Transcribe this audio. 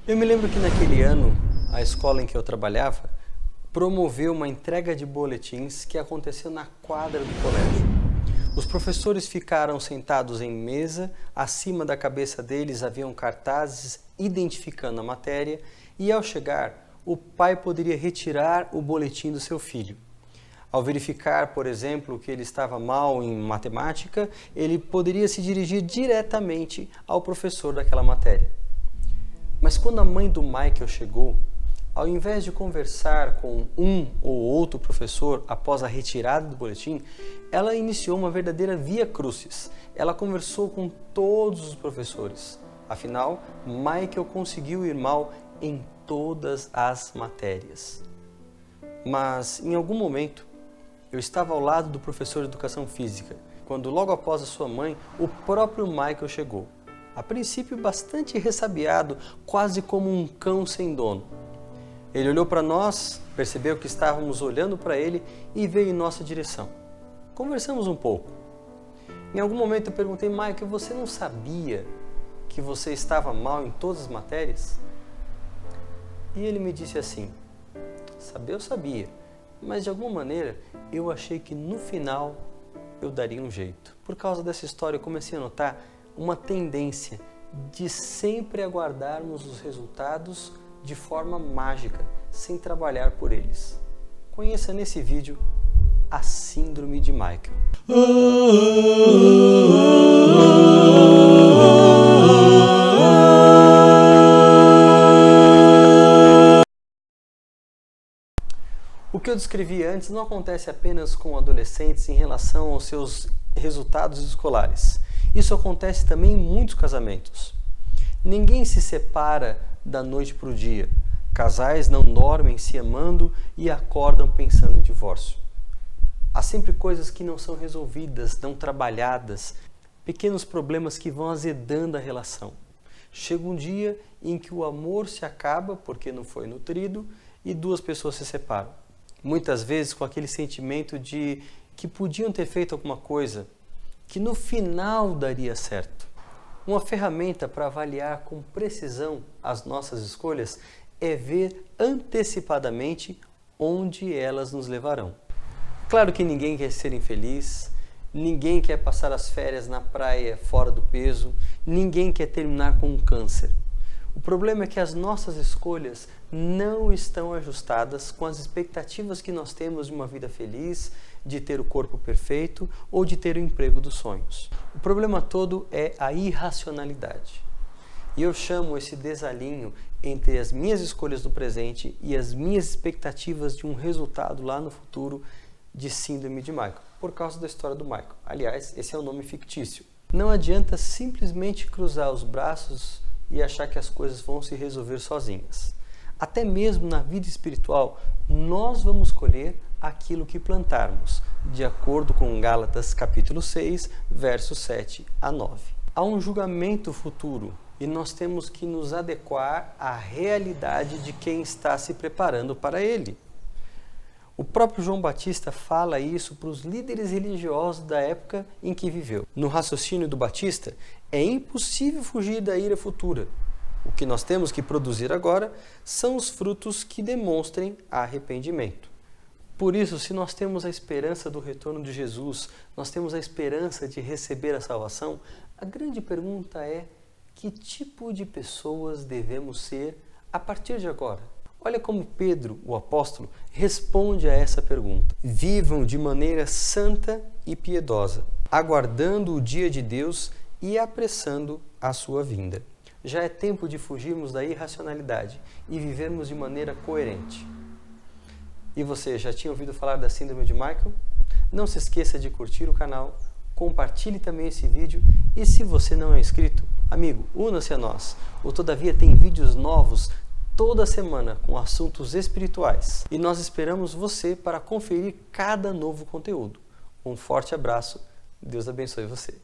Eu me lembro que naquele ano, a escola em que eu trabalhava promoveu uma entrega de boletins que aconteceu na quadra do colégio. Os professores ficaram sentados em mesa, acima da cabeça deles haviam cartazes identificando a matéria e, ao chegar, o pai poderia retirar o boletim do seu filho. Ao verificar, por exemplo, que ele estava mal em matemática, ele poderia se dirigir diretamente ao professor daquela matéria. Mas quando a mãe do Michael chegou, ao invés de conversar com um ou outro professor após a retirada do boletim, ela iniciou uma verdadeira via crucis. Ela conversou com todos os professores. Afinal, Michael conseguiu ir mal em todas as matérias. Mas, em algum momento, eu estava ao lado do professor de educação física, quando logo após a sua mãe, o próprio Michael chegou. A princípio bastante ressabiado, quase como um cão sem dono. Ele olhou para nós, percebeu que estávamos olhando para ele e veio em nossa direção. Conversamos um pouco. Em algum momento eu perguntei: Michael, você não sabia que você estava mal em todas as matérias? E ele me disse assim: saber eu sabia, mas de alguma maneira eu achei que no final eu daria um jeito. Por causa dessa história eu comecei a notar uma tendência de sempre aguardarmos os resultados de forma mágica, sem trabalhar por eles. Conheça nesse vídeo a Síndrome de Michael. O que eu descrevi antes não acontece apenas com adolescentes em relação aos seus resultados escolares. Isso acontece também em muitos casamentos. Ninguém se separa da noite para o dia. Casais não dormem se amando e acordam pensando em divórcio. Há sempre coisas que não são resolvidas, não trabalhadas, pequenos problemas que vão azedando a relação. Chega um dia em que o amor se acaba porque não foi nutrido e duas pessoas se separam. Muitas vezes com aquele sentimento de que podiam ter feito alguma coisa, que no final daria certo. Uma ferramenta para avaliar com precisão as nossas escolhas é ver antecipadamente onde elas nos levarão. Claro que ninguém quer ser infeliz, ninguém quer passar as férias na praia fora do peso, ninguém quer terminar com um câncer. O problema é que as nossas escolhas não estão ajustadas com as expectativas que nós temos de uma vida feliz, de ter o corpo perfeito ou de ter o emprego dos sonhos. O problema todo é a irracionalidade. E eu chamo esse desalinho entre as minhas escolhas do presente e as minhas expectativas de um resultado lá no futuro de Síndrome de Michael, por causa da história do Michael. Aliás, esse é um nome fictício. Não adianta simplesmente cruzar os braços e achar que as coisas vão se resolver sozinhas. Até mesmo na vida espiritual, nós vamos colher aquilo que plantarmos, de acordo com Gálatas capítulo 6, versos 7 a 9. Há um julgamento futuro e nós temos que nos adequar à realidade de quem está se preparando para ele. O próprio João Batista fala isso para os líderes religiosos da época em que viveu. No raciocínio do Batista, é impossível fugir da ira futura. O que nós temos que produzir agora são os frutos que demonstrem arrependimento. Por isso, se nós temos a esperança do retorno de Jesus, nós temos a esperança de receber a salvação, a grande pergunta é: que tipo de pessoas devemos ser a partir de agora? Olha como Pedro, o apóstolo, responde a essa pergunta. Vivam de maneira santa e piedosa, aguardando o dia de Deus e apressando a sua vinda. Já é tempo de fugirmos da irracionalidade e vivermos de maneira coerente. E você, já tinha ouvido falar da Síndrome de Michael? Não se esqueça de curtir o canal, compartilhe também esse vídeo e se você não é inscrito, amigo, una-se a nós. O Todavia tem vídeos novos toda semana com assuntos espirituais e nós esperamos você para conferir cada novo conteúdo. Um forte abraço, Deus abençoe você.